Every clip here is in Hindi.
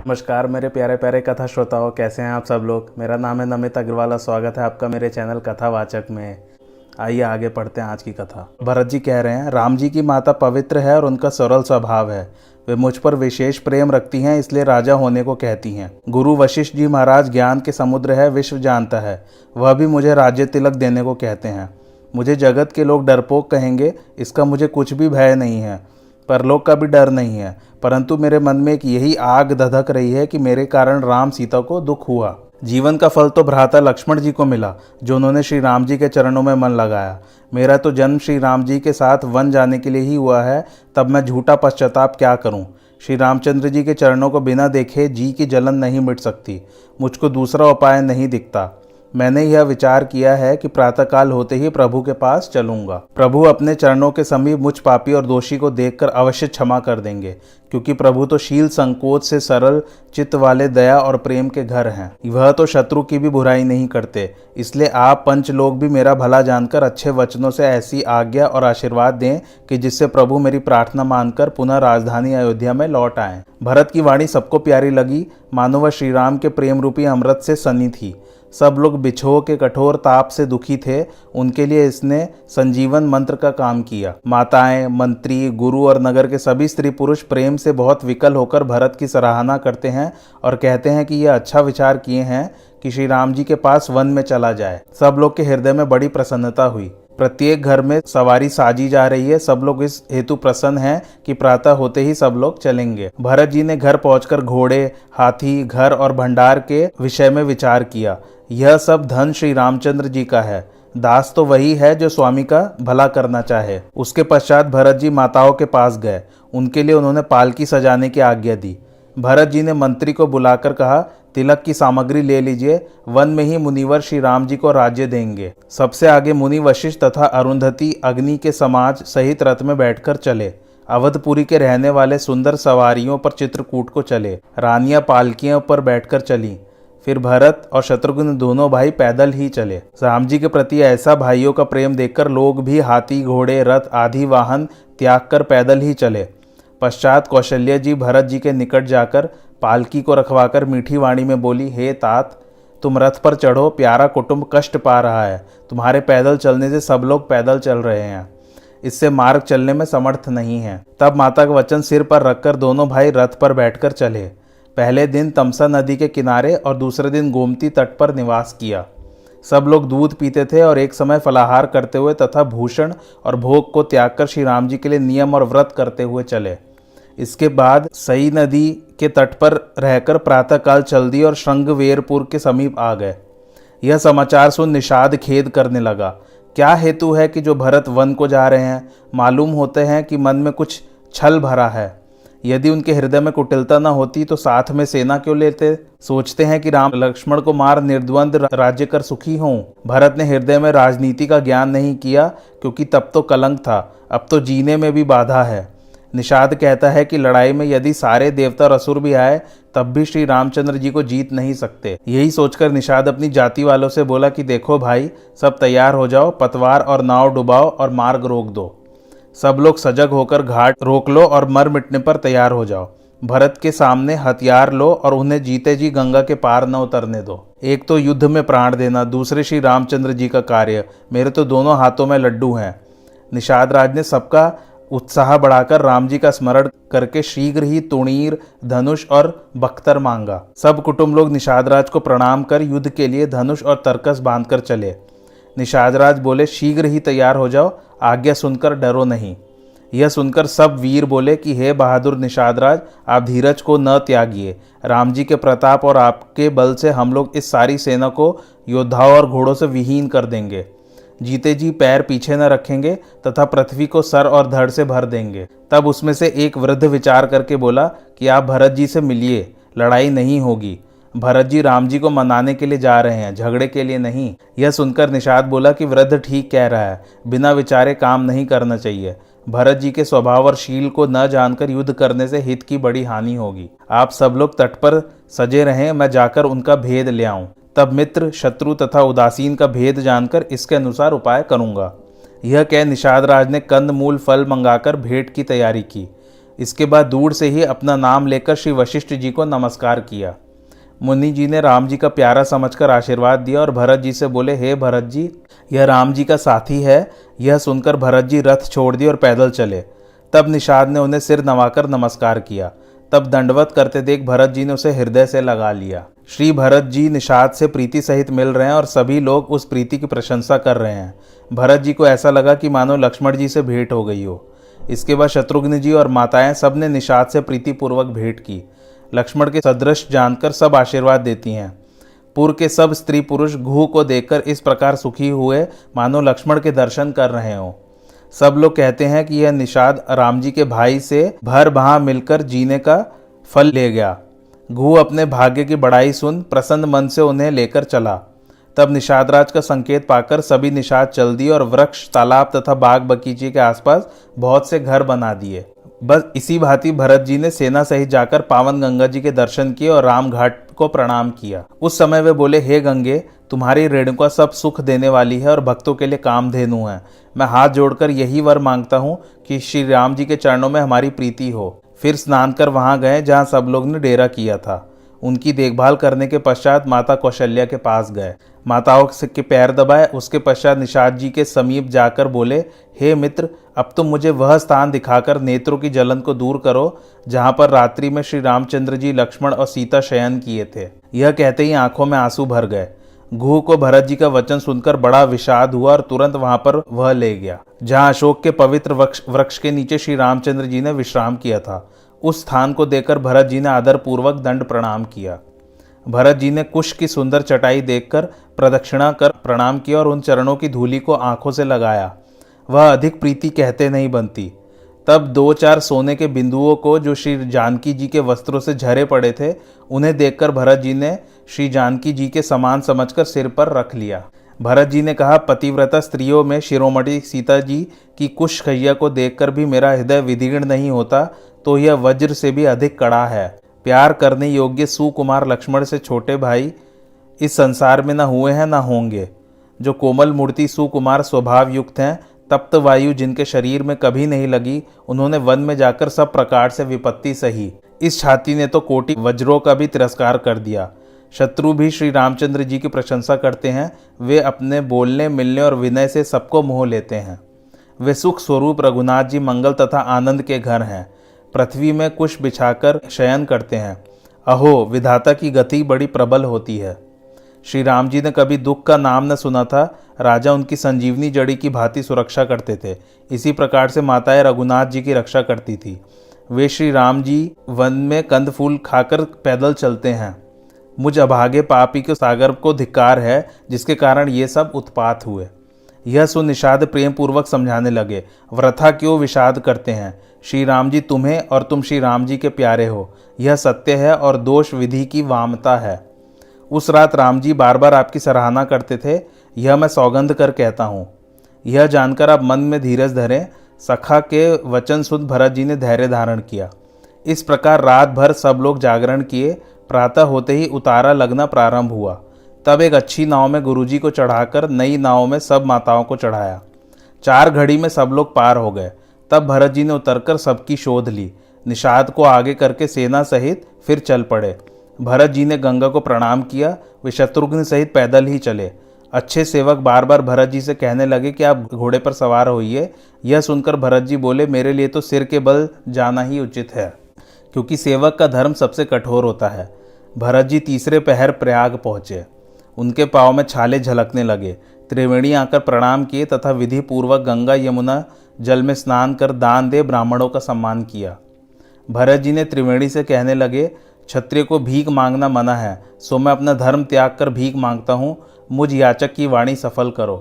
नमस्कार मेरे प्यारे प्यारे कथा श्रोताओं, कैसे हैं आप सब लोग। मेरा नाम है नमित अग्रवाल और स्वागत है आपका मेरे चैनल कथावाचक में। आइए आगे पढ़ते हैं आज की कथा। भरत जी कह रहे हैं, राम जी की माता पवित्र है और उनका सरल स्वभाव है। वे मुझ पर विशेष प्रेम रखती हैं, इसलिए राजा होने को कहती हैं। गुरु वशिष्ठ जी महाराज ज्ञान के समुद्र है, विश्व जानता है। वह भी मुझे राज्य तिलक देने को कहते हैं। मुझे जगत के लोग डरपोक कहेंगे, इसका मुझे कुछ भी भय नहीं है, परलोक का भी डर नहीं है, परंतु मेरे मन में एक यही आग धधक रही है कि मेरे कारण राम सीता को दुख हुआ। जीवन का फल तो भ्राता लक्ष्मण जी को मिला, जो उन्होंने श्री राम जी के चरणों में मन लगाया। मेरा तो जन्म श्री राम जी के साथ वन जाने के लिए ही हुआ है, तब मैं झूठा पश्चाताप क्या करूं। श्री रामचंद्र जी के चरणों को बिना देखे जी की जलन नहीं मिट सकती। मुझको दूसरा उपाय नहीं दिखता। मैंने यह विचार किया है कि प्रातःकाल होते ही प्रभु के पास चलूंगा। प्रभु अपने चरणों के समीप मुझ पापी और दोषी को देखकर अवश्य क्षमा कर देंगे, क्योंकि प्रभु तो शील संकोच से सरल चित्त वाले दया और प्रेम के घर हैं। वह तो शत्रु की भी बुराई नहीं करते। इसलिए आप पंच लोग भी मेरा भला जानकर अच्छे वचनों से ऐसी आज्ञा और आशीर्वाद दें कि जिससे प्रभु मेरी प्रार्थना मानकर पुनः राजधानी अयोध्या में लौट आएं। भरत की वाणी सबको प्यारी लगी, मानो वह श्री राम के प्रेम रूपी अमृत से सनी थी। सब लोग बिछोह के कठोर ताप से दुखी थे, उनके लिए इसने संजीवन मंत्र का काम किया। माताएं, मंत्री, गुरु और नगर के सभी स्त्री पुरुष प्रेम से बहुत विकल होकर भरत की सराहना करते हैं और कहते हैं कि यह अच्छा विचार किए हैं कि श्री राम जी के पास वन में चला जाए। सब लोग के हृदय में बड़ी प्रसन्नता हुई। प्रत्येक घर में सवारी साजी जा रही है। सब लोग इस हेतु प्रसन्न हैं कि प्रातः होते ही सब लोग चलेंगे। भरत जी ने घर पहुंचकर घोड़े, हाथी, घर और भंडार के विषय में विचार किया। यह सब धन श्री रामचंद्र जी का है। दास तो वही है जो स्वामी का भला करना चाहे। उसके पश्चात भरत जी माताओं के पास गए। उनके लिए उन्होंने पालकी सजाने की आज्ञा दी। भरत जी ने मंत्री को बुलाकर कहा, तिलक की सामग्री ले लीजिए। वन में ही मुनिवर श्री राम जी को राज्य देंगे। सबसे आगे मुनि वशिष्ठ तथा अरुंधति अग्नि के समाज सहित रथ में बैठकर चले। अवधपुरी के रहने वाले सुंदर सवारियों पर चित्रकूट को चले। रानियां पालकियों पर बैठकर चली। फिर भरत और शत्रुघ्न दोनों भाई पैदल ही चले। राम जी के प्रति ऐसा भाइयों का प्रेम देखकर लोग भी हाथी, घोड़े, रथ आदि वाहन त्याग कर पैदल ही चले। पश्चात कौशल्य जी भरत जी के निकट जाकर पालकी को रखवाकर मीठी वाणी में बोली, हे तात, तुम रथ पर चढ़ो। प्यारा कुटुंब कष्ट पा रहा है। तुम्हारे पैदल चलने से सब लोग पैदल चल रहे हैं, इससे मार्ग चलने में समर्थ नहीं है। तब माता का वचन सिर पर रखकर दोनों भाई रथ पर बैठकर चले। पहले दिन तमसा नदी के किनारे और दूसरे दिन गोमती तट पर निवास किया। सब लोग दूध पीते थे और एक समय फलाहार करते हुए तथा भूषण और भोग को त्याग कर श्री राम जी के लिए नियम और व्रत करते हुए चले। इसके बाद सई नदी के तट पर रहकर प्रातःकाल चल दिए और श्रृंगवेरपुर के समीप आ गए। यह समाचार सुन निषाद खेद करने लगा। क्या हेतु है कि जो भरत वन को जा रहे हैं? मालूम होते हैं कि मन में कुछ छल भरा है। यदि उनके हृदय में कुटिलता न होती तो साथ में सेना क्यों लेते? सोचते हैं कि राम लक्ष्मण को मार निर्द्वंद राज्य कर सुखी हों। भरत ने हृदय में राजनीति का ज्ञान नहीं किया, क्योंकि तब तो कलंक था, अब तो जीने में भी बाधा है। निषाद कहता है कि लड़ाई में यदि सारे देवता और असुर भी आए तब भी श्री रामचंद्र जी को जीत नहीं सकते। यही सोचकर निषाद अपनी जाति वालों से बोला कि देखो भाई, सब तैयार हो जाओ, पतवार और नाव डुबाओ और मार्ग रोक दो। सब लोग सजग होकर घाट रोक लो और मर मिटने पर तैयार हो जाओ। भरत के सामने हथियार लो और उन्हें जीते जी गंगा के पार न उतरने दो। एक तो युद्ध में प्राण देना, दूसरे श्री रामचंद्र जी का कार्य। मेरे तो दोनों हाथों में लड्डू हैं। निषाद राज ने सबका उत्साह बढ़ाकर राम जी का स्मरण करके शीघ्र ही तुणीर, धनुष और बख्तर मांगा। सब कुटुंब लोग निषाद राज को प्रणाम कर युद्ध के लिए धनुष और तरकस बांधकर चले। निषाद राज बोले, शीघ्र ही तैयार हो जाओ, आज्ञा सुनकर डरो नहीं। यह सुनकर सब वीर बोले कि हे बहादुर निषाद राज, आप धीरज को न त्यागिए। राम जी के प्रताप और आपके बल से हम लोग इस सारी सेना को योद्धाओं और घोड़ों से विहीन कर देंगे। जीते जी पैर पीछे न रखेंगे तथा पृथ्वी को सर और धड़ से भर देंगे। तब उसमें से एक वृद्ध विचार करके बोला कि आप भरत जी से मिलिए, लड़ाई नहीं होगी। भरत जी राम जी को मनाने के लिए जा रहे हैं, झगड़े के लिए नहीं। यह सुनकर निषाद बोला कि वृद्ध ठीक कह रहा है, बिना विचारे काम नहीं करना चाहिए। भरत जी के स्वभाव और शील को न जानकर युद्ध करने से हित की बड़ी हानि होगी। आप सब लोग तट पर सजे रहें, मैं जाकर उनका भेद ले आऊं। तब मित्र, शत्रु तथा उदासीन का भेद जानकर इसके अनुसार उपाय करूंगा। यह कह निषाद राज ने कंद मूल फल मंगाकर भेंट की तैयारी की। इसके बाद दूर से ही अपना नाम लेकर श्री वशिष्ठ जी को नमस्कार किया। मुनि जी ने राम जी का प्यारा समझकर आशीर्वाद दिया और भरत जी से बोले, हे भरत जी, यह राम जी का साथी है। यह सुनकर भरत जी रथ छोड़ दिए और पैदल चले। तब निषाद ने उन्हें सिर नवाकर नमस्कार किया। तब दंडवत करते देख भरत जी ने उसे हृदय से लगा लिया। श्री भरत जी निषाद से प्रीति सहित मिल रहे हैं और सभी लोग उस प्रीति की प्रशंसा कर रहे हैं। भरत जी को ऐसा लगा कि मानो लक्ष्मण जी से भेंट हो गई हो। इसके बाद शत्रुघ्न जी और माताएं सब ने निषाद से प्रीतिपूर्वक भेंट की। लक्ष्मण के सदृश जानकर सब आशीर्वाद देती हैं। पूर्व के सब स्त्री पुरुष घू को देखकर इस प्रकार सुखी हुए मानो लक्ष्मण के दर्शन कर रहे हों। सब लोग कहते हैं कि यह निषाद राम जी के भाई से भर भा मिलकर जीने का फल ले गया। घू अपने भाग्य की बड़ाई सुन प्रसन्न मन से उन्हें लेकर चला। तब निषाद राज का संकेत पाकर सभी निषाद चल दिए और वृक्ष, तालाब तथा बाग बगीचे के आसपास बहुत से घर बना दिए। बस इसी भांति भरत जी ने सेना सहित जाकर पावन गंगा जी के दर्शन किए और राम घाट को प्रणाम किया। उस समय वे बोले, हे गंगे, तुम्हारी रेणुका सब सुख देने वाली है और भक्तों के लिए कामधेनु है। मैं हाथ जोड़कर यही वर मांगता हूँ कि श्री राम जी के चरणों में हमारी प्रीति हो। फिर स्नान कर वहां गए जहाँ सब लोग ने डेरा किया था। उनकी देखभाल करने के पश्चात माता कौशल्या के पास गए। माताओं के पैर दबाए। उसके पश्चात निषाद जी के समीप जाकर बोले, हे मित्र, अब तुम मुझे वह स्थान दिखाकर नेत्रों की जलन को दूर करो जहाँ पर रात्रि में श्री रामचंद्र जी, लक्ष्मण और सीता शयन किए थे। यह कहते ही आंखों में आंसू भर गए। घू को भरत जी का वचन सुनकर बड़ा विषाद हुआ और तुरंत वहां पर वह ले गया जहां अशोक के पवित्र वृक्ष के नीचे श्री रामचंद्र जी ने विश्राम किया था। उस स्थान को देखकर भरत जी ने आदर पूर्वक दंड प्रणाम किया। भरत जी ने कुश की सुंदर चटाई देखकर प्रदक्षिणा कर प्रणाम किया और उन चरणों की धूलि को आंखों से लगाया। वह अधिक प्रीति कहते नहीं बनती। तब 2-4 सोने के बिंदुओं को जो श्री जानकी जी के वस्त्रों से झरे पड़े थे, उन्हें देखकर भरत जी ने श्री जानकी जी के समान समझकर सिर पर रख लिया। भरत जी ने कहा, पतिव्रता स्त्रियों में शिरोमणि सीता जी की कुश खैया को देखकर भी मेरा हृदय विदीर्ण नहीं होता, तो यह वज्र से भी अधिक कड़ा है। प्यार करने योग्य सुकुमार लक्ष्मण से छोटे भाई इस संसार में न हुए हैं न होंगे। जो कोमल मूर्ति सुकुमार स्वभाव युक्त हैं, तप्त वायु जिनके शरीर में कभी नहीं लगी, उन्होंने वन में जाकर सब प्रकार से विपत्ति सही। इस छाती ने तो कोटि वज्रों का भी तिरस्कार कर दिया। शत्रु भी श्री रामचंद्र जी की प्रशंसा करते हैं। वे अपने बोलने, मिलने और विनय से सबको मोह लेते हैं। वे सुख स्वरूप रघुनाथ जी मंगल तथा आनंद के घर हैं। पृथ्वी में कुश बिछाकर शयन करते हैं। अहो, विधाता की गति बड़ी प्रबल होती है। श्री राम जी ने कभी दुख का नाम न सुना था। राजा उनकी संजीवनी जड़ी की भांति सुरक्षा करते थे। इसी प्रकार से माताएं रघुनाथ जी की रक्षा करती थी। वे श्री राम जी वन में कंद फूल खाकर पैदल चलते हैं। मुझ अभागे पापी के सागर को धिक्कार है, जिसके कारण ये सब उत्पात हुए। यह सुन निषाद प्रेम पूर्वक समझाने लगे, वृथा क्यों विषाद करते हैं। श्री राम जी तुम्हें और तुम श्री राम जी के प्यारे हो, यह सत्य है और दोष विधि की वामता है। उस रात राम जी बार बार आपकी सराहना करते थे, यह मैं सौगंध कर कहता हूँ। यह जानकर आप मन में धीरज धरें। सखा के वचन सुन भरत जी ने धैर्य धारण किया। इस प्रकार रात भर सब लोग जागरण किए। प्रातः होते ही उतारा लगना प्रारंभ हुआ। तब एक अच्छी नाव में गुरुजी को चढ़ाकर नई नाव में सब माताओं को चढ़ाया। 4 घड़ी में सब लोग पार हो गए। तब भरत जी ने उतरकर सबकी शोध ली। निषाद को आगे करके सेना सहित फिर चल पड़े। भरत जी ने गंगा को प्रणाम किया। वे शत्रुघ्न सहित पैदल ही चले। अच्छे सेवक बार बार भरत जी से कहने लगे कि आप घोड़े पर सवार होइए। यह सुनकर भरत जी बोले, मेरे लिए तो सिर के बल जाना ही उचित है, क्योंकि सेवक का धर्म सबसे कठोर होता है। भरत जी तीसरे पहर प्रयाग पहुंचे। उनके पाँव में छाले झलकने लगे। त्रिवेणी आकर प्रणाम किए तथा विधि पूर्वक गंगा यमुना जल में स्नान कर दान दे ब्राह्मणों का सम्मान किया। भरत जी ने त्रिवेणी से कहने लगे, क्षत्रिय को भीख मांगना मना है, सो मैं अपना धर्म त्याग कर भीख मांगता हूँ। मुझ याचक की वाणी सफल करो।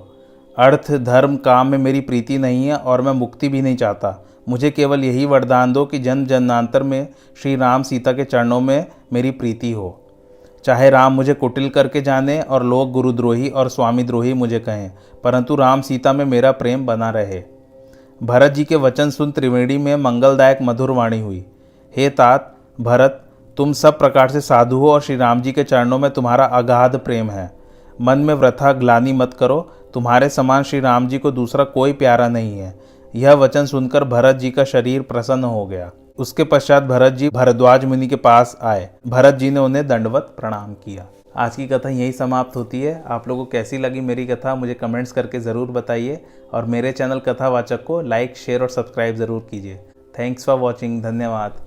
अर्थ धर्म काम में मेरी प्रीति नहीं है और मैं मुक्ति भी नहीं चाहता। मुझे केवल यही वरदान दो कि जन्म जन्मांतर में श्री राम सीता के चरणों में मेरी प्रीति हो। चाहे राम मुझे कुटिल करके जाने और लोग गुरुद्रोही और स्वामी द्रोही मुझे कहें, परंतु राम सीता में मेरा प्रेम बना रहे। भरत जी के वचन सुन त्रिवेणी में मंगलदायक मधुर वाणी हुई। हे तात भरत, तुम सब प्रकार से साधु हो और श्री राम जी के चरणों में तुम्हारा अगाध प्रेम है। मन में वृथा ग्लानि मत करो। तुम्हारे समान श्री राम जी को दूसरा कोई प्यारा नहीं है। यह वचन सुनकर भरत जी का शरीर प्रसन्न हो गया। उसके पश्चात भरत जी भरद्वाज मुनि के पास आए। भरत जी ने उन्हें दंडवत प्रणाम किया। आज की कथा यही समाप्त होती है। आप लोगों को कैसी लगी मेरी कथा मुझे कमेंट्स करके ज़रूर बताइए और मेरे चैनल कथावाचक को लाइक, शेयर और सब्सक्राइब ज़रूर कीजिए। Thanks for watching. धन्यवाद।